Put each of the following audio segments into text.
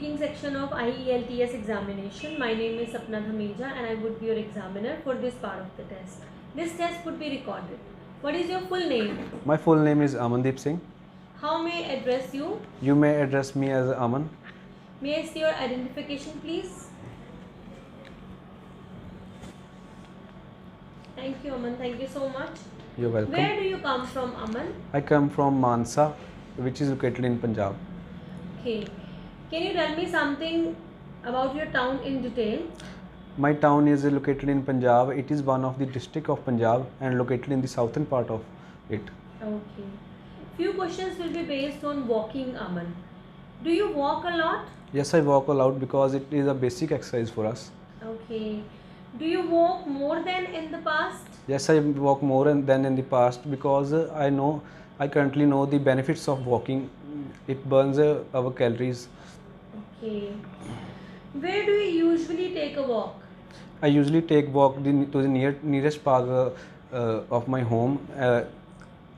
speaking section of IELTS examination. My name is Sapna Dhamija and I would be your examiner for this part of the test. This test would be recorded. What is your full name? My full name is Amandeep Singh. How may I address you? You may address me as Aman. May I see your identification, please? Thank you, Aman. Thank you so much. You're welcome. Where do you come from, Aman? I come from Mansa, which is located in Punjab. Okay. Can you tell me something about your town in detail? My town is located in Punjab. It is one of the district of Punjab and located in the southern part of it. Okay. Few questions will be based on walking, Aman. Do you walk a lot? Yes, I walk a lot because it is a basic exercise for us. Okay. Do you walk more than in the past? Yes, I walk more than in the past because I currently know the benefits of walking. It burns our calories. Okay. Where do you usually take a walk? I usually take walk to the nearest park of my home.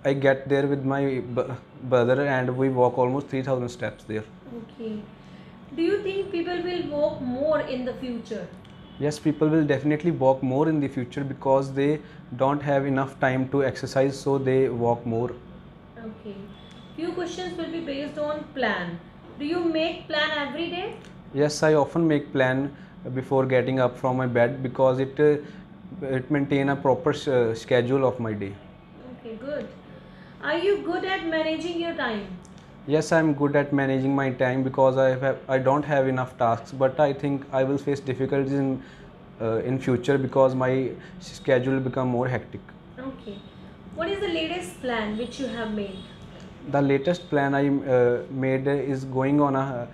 I get there with my brother and we walk almost 3,000 steps there. Okay. Do you think people will walk more in the future? Yes, people will definitely walk more in the future because they don't have enough time to exercise, so they walk more. Okay. Few questions will be based on plan. Do you make plan every day? Yes, I often make plan before getting up from my bed because it maintain a proper schedule of my day. Okay, good. Are you good at managing your time? Yes, I am good at managing my time because I don't have enough tasks, but I think I will face difficulties in future because my schedule will become more hectic. Okay. What is the latest plan which you have made? The latest plan I made is going on a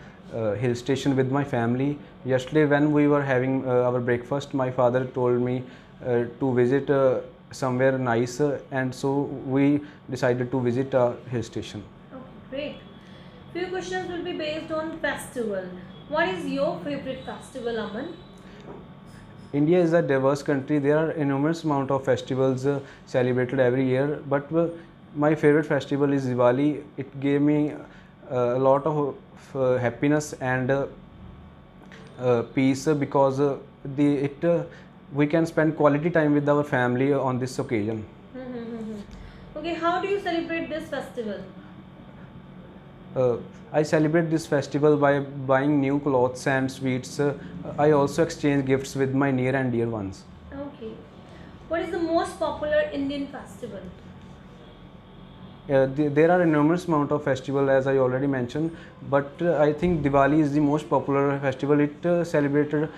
hill station with my family. Yesterday when we were having our breakfast, my father told me to visit somewhere nice and so we decided to visit a hill station. Okay, great. Few questions will be based on festival. What is your favorite festival, Aman? India is a diverse country. There are enormous amount of festivals celebrated every year, but my favorite festival is Diwali. It gave me a lot of happiness and peace because we can spend quality time with our family on this occasion. Okay, how do you celebrate this festival? I celebrate this festival by buying new clothes and sweets. I also exchange gifts with my near and dear ones. Okay. What is the most popular Indian festival? There are enormous amount of festival as I already mentioned, but I think Diwali is the most popular festival. It celebrated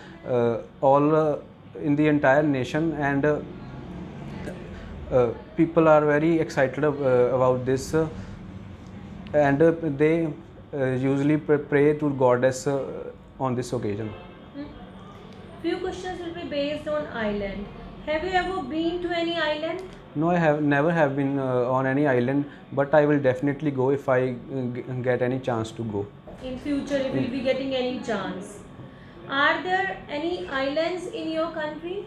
all in the entire nation and people are very excited about this and they usually pray to goddess on this occasion. Few questions will be based on island. Have you ever been to any island? No, I have never been on any island, but I will definitely go if I get any chance to go. In future, if you will be getting any chance. Are there any islands in your country?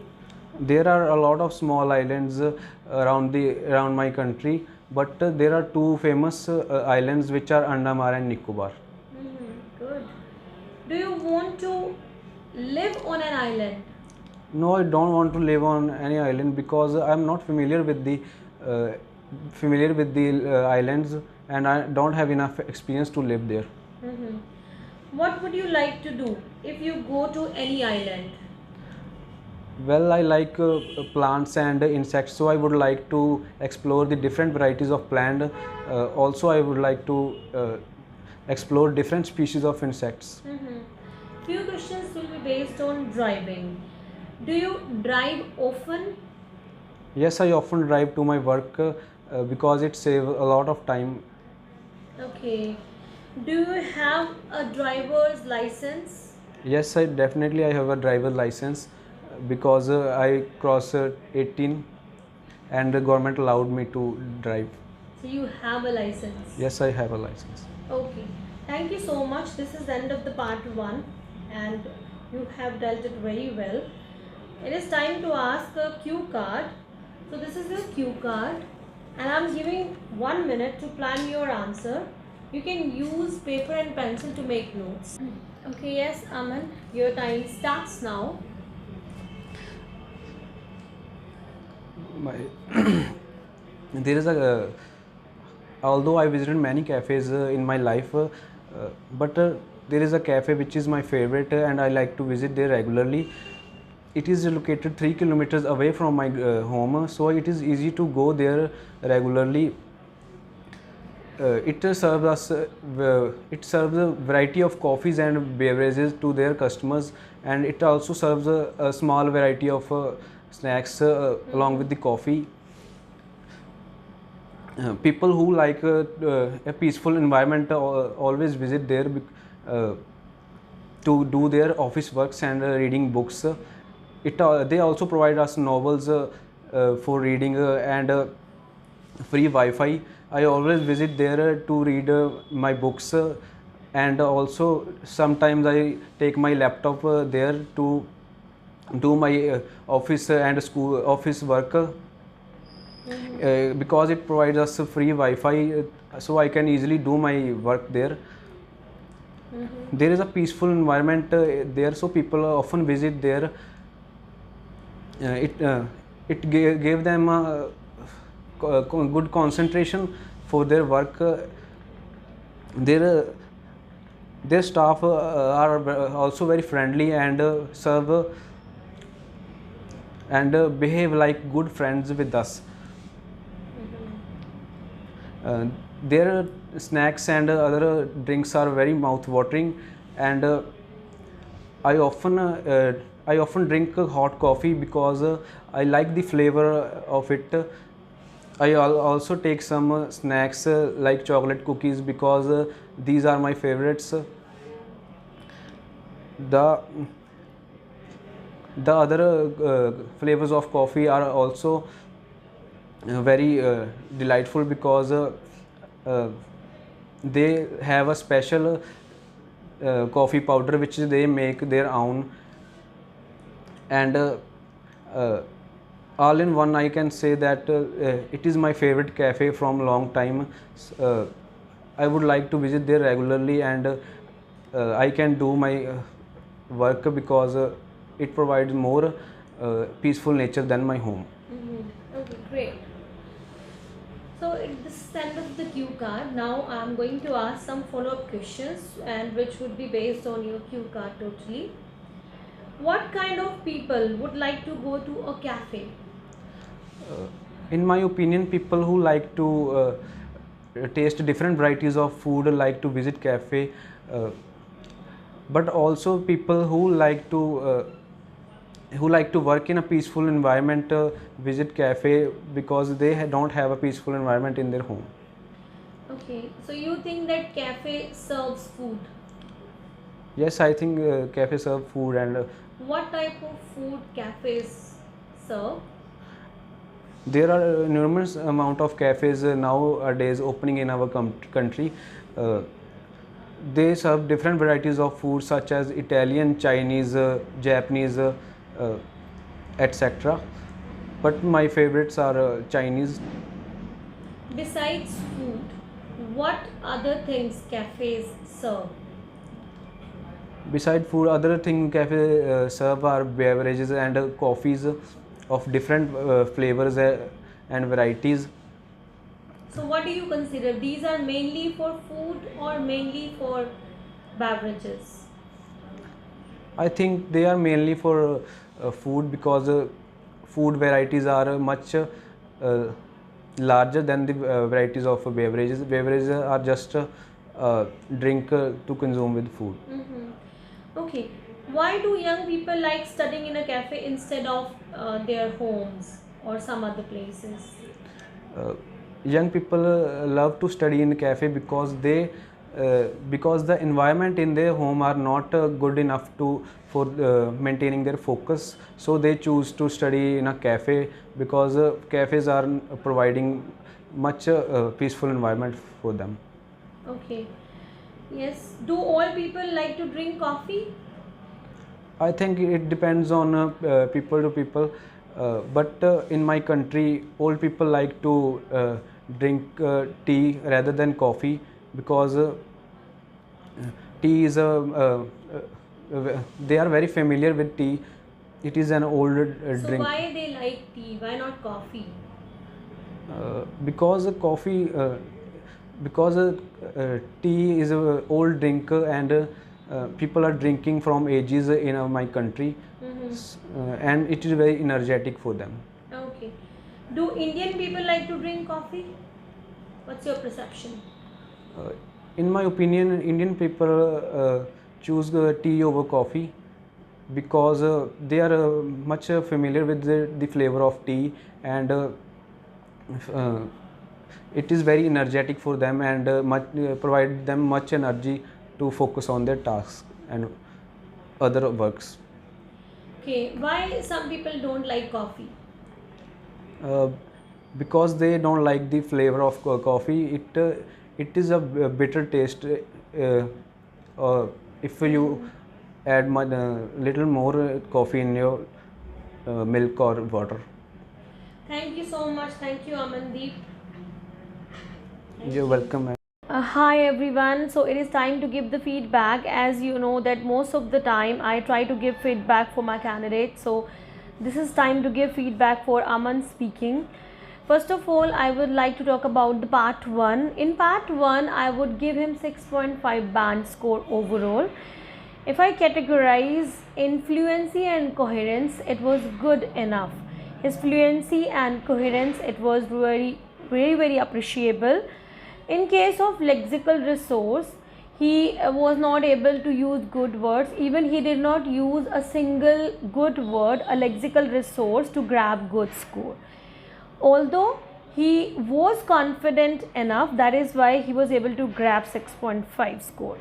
There are a lot of small islands around my country, but there are two famous islands which are Andaman and Nicobar. Good. Do you want to live on an island? No, I don't want to live on any island because I am not familiar with the islands and I don't have enough experience to live there. What would you like to do if you go to any island? Well, I like plants and insects, so I would like to explore the different varieties of plant. Also, I would like to explore different species of insects. Few questions will be based on driving. Do you drive often? Yes, I often drive to my work because it saves a lot of time. Okay. Do you have a driver's license? Yes, I have a driver license because I crossed 18 and the government allowed me to drive. So you have a license? Yes, I have a license. Okay. Thank you so much. This is the end of the part 1 and you have dealt it very well. It is time to ask a cue card. So this is your cue card and I am giving 1 minute to plan your answer. You can use paper and pencil to make notes. Okay, yes, Aman, your time starts now. My there is a although I visited many cafes in my life, but there is a cafe which is my favorite and I like to visit there regularly. It is located 3 kilometers away from my home, so it is easy to go there regularly. It serves a variety of coffees and beverages to their customers, and it also serves a small variety of snacks along with the coffee. People who like a peaceful environment always visit there uh, to do their office works and reading books. They also provide us novels for reading and free Wi-Fi. I always visit there to read my books, and also sometimes I take my laptop there to do my office and school office work. Because it provides us a free Wi-Fi, so I can easily do my work there. There is a peaceful environment there, so people often visit there. It gave them good concentration for their work. Their their staff are also very friendly and serve and behave like good friends with us. Their snacks and other drinks are very mouth-watering, and I often uh, I often drink hot coffee because I like the flavor of it. Also take some snacks like chocolate cookies because these are my favorites. The the other flavors of coffee are also very delightful because uh, they have a special coffee powder which they make their own, and uh, all in one I can say that it is my favorite cafe from long time. uh, I would like to visit there regularly, and I can do my work because it provides more peaceful nature than my home. Okay, great. So this is the end of the cue card. Now I'm going to ask some follow-up questions, and which would be based on your cue card totally. What kind of people would like to go to a cafe? In my opinion, people who like to taste different varieties of food like to visit cafe, uh, but also people who like to work in a peaceful environment visit cafe because they don't have a peaceful environment in their home. Okay, so you think that cafe serves food? Yes, I think cafe serve food, and What type of food cafes serve? there are enormous amount of cafes nowadays opening in our country. Uh, they serve different varieties of food such as Italian, Chinese, Japanese, uh, etc. But my favorites are Chinese. Besides food, what other things cafes serve? Beside food, other thing cafe serve are beverages and coffees of different flavors and varieties. So what do you consider? These are mainly for food or mainly for beverages? I think they are mainly for food because food varieties are much larger than the varieties of beverages. Beverages are just drink to consume with food. Okay. Why do young people like studying in a cafe instead of their homes or some other places? Uh, Young people love to study in cafe because the environment in their home are not good enough to for maintaining their focus, so they choose to study in a cafe because cafes are providing much peaceful environment for them. Okay. Yes. Do all people like to drink coffee? I think it depends on people to people, but in my country, old people like to drink tea rather than coffee because tea is they are very familiar with tea. It is an old So drink. why they like tea? Why not coffee? Because coffee, because tea is a old drink, and people are drinking from ages in my country, and it is very energetic for them. Okay. Do Indian people like to drink coffee? What's your perception? In my opinion, Indian people choose tea over coffee because they are much familiar with the flavor of tea, and uh, it is very energetic for them, and provide them much energy to focus on their tasks and other works. Okay. Why some people don't like coffee? Uh, because they don't like the flavor of coffee. It is a bitter taste. If you add little more coffee in your milk or water. Thank you so much. Thank you, Amandeep. You're welcome. Hi everyone, so it is time to give the feedback. As you know that most of the time I try to give feedback for my candidates, so this is time to give feedback for Aman speaking. First of all, I would like to talk about the part 1. In part 1 I would give him 6.5 band score overall. If I categorize in fluency and coherence, it was good enough. His fluency and coherence, it was very appreciable. In case of lexical resource, he was not able to use good words. Even he did not use a single good word, a lexical resource, to grab good score. Although he was confident enough, that is why he was able to grab 6.5 score.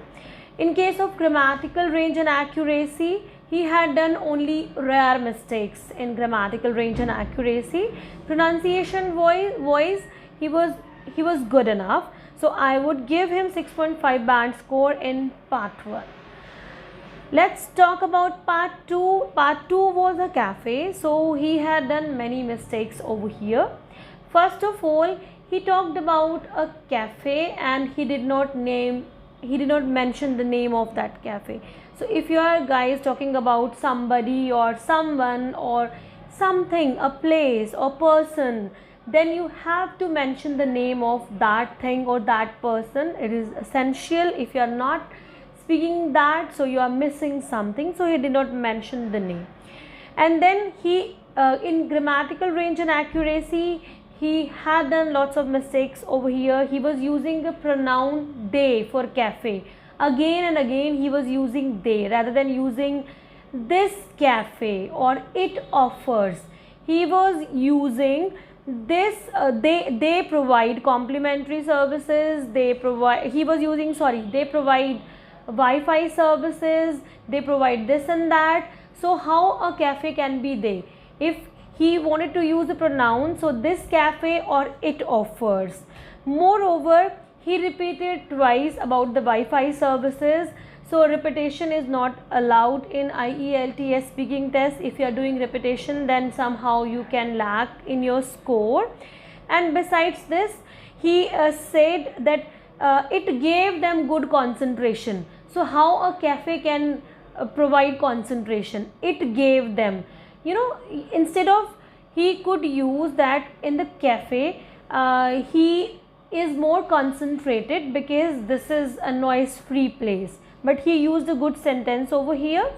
In case of grammatical range and accuracy, he had done only rare mistakes in grammatical range and accuracy. Pronunciation voice, he was good enough. So I would give him 6.5 band score in part 1. Let's talk about part 2. Part 2 was a cafe, so he had done many mistakes over here. First of all, he talked about a cafe and he did not mention the name of that cafe. So if you are guys talking about somebody or someone or something, a place or person, then you have to mention the name of that thing or that person. It is essential. If you are not speaking that, so you are missing something. So he did not mention the name. And then he in grammatical range and accuracy, he had done lots of mistakes over here. He was using the pronoun they for cafe. Again and again he was using they rather than using this cafe or it offers. He was using this they provide complimentary services. They provide Wi-Fi services. They provide this and that. So how a cafe can be they? If he wanted to use the pronoun, so this cafe or it offers. Moreover, he repeated twice about the Wi-Fi services. So repetition is not allowed in IELTS speaking test. If you are doing repetition, then somehow you can lack in your score. And besides this, he said that it gave them good concentration. So how a cafe can provide concentration? It gave them, instead of he could use that in the cafe, he is more concentrated because this is a noise free place, but he used a good sentence over here.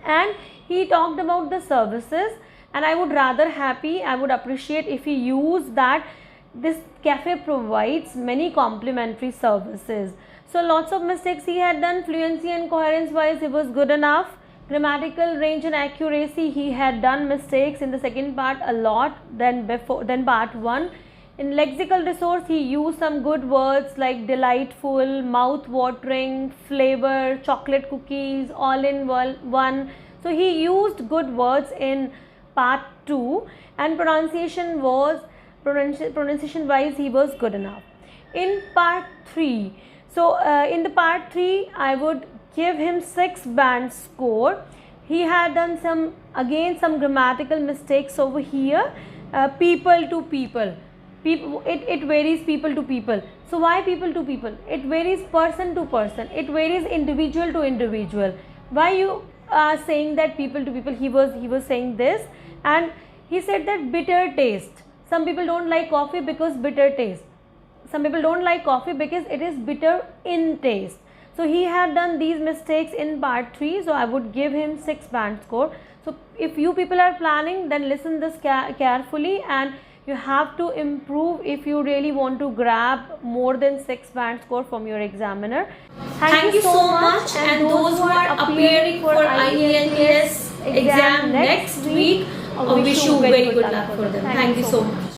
And he talked about the services, and I would appreciate if he used that this cafe provides many complimentary services. So lots of mistakes he had done. Fluency and coherence wise, he was good enough. Grammatical range and accuracy, he had done mistakes in the second part a lot than part 1. In lexical resource, he used some good words like delightful, mouth-watering, flavor, chocolate cookies, all in one. So he used good words in part 2, and pronunciation wise, he was good enough. In part 3, so in the part 3, I would give him 6 band score. He had done some grammatical mistakes over here. People to people. it varies people to people. So why people to people? It varies person to person, it varies individual to individual. Why you are saying that people to people? He was saying this, and he said that bitter taste. Some people don't like coffee because bitter taste. Some people don't like coffee because it is bitter in taste. So he had done these mistakes in part 3, so I would give him 6 band score. So if you people are planning, then listen this carefully, and you have to improve if you really want to grab more than 6 band score from your examiner. Thank you so much, and those who are appearing for IELTS exam next week, wish you very good luck for them. Thank you so much.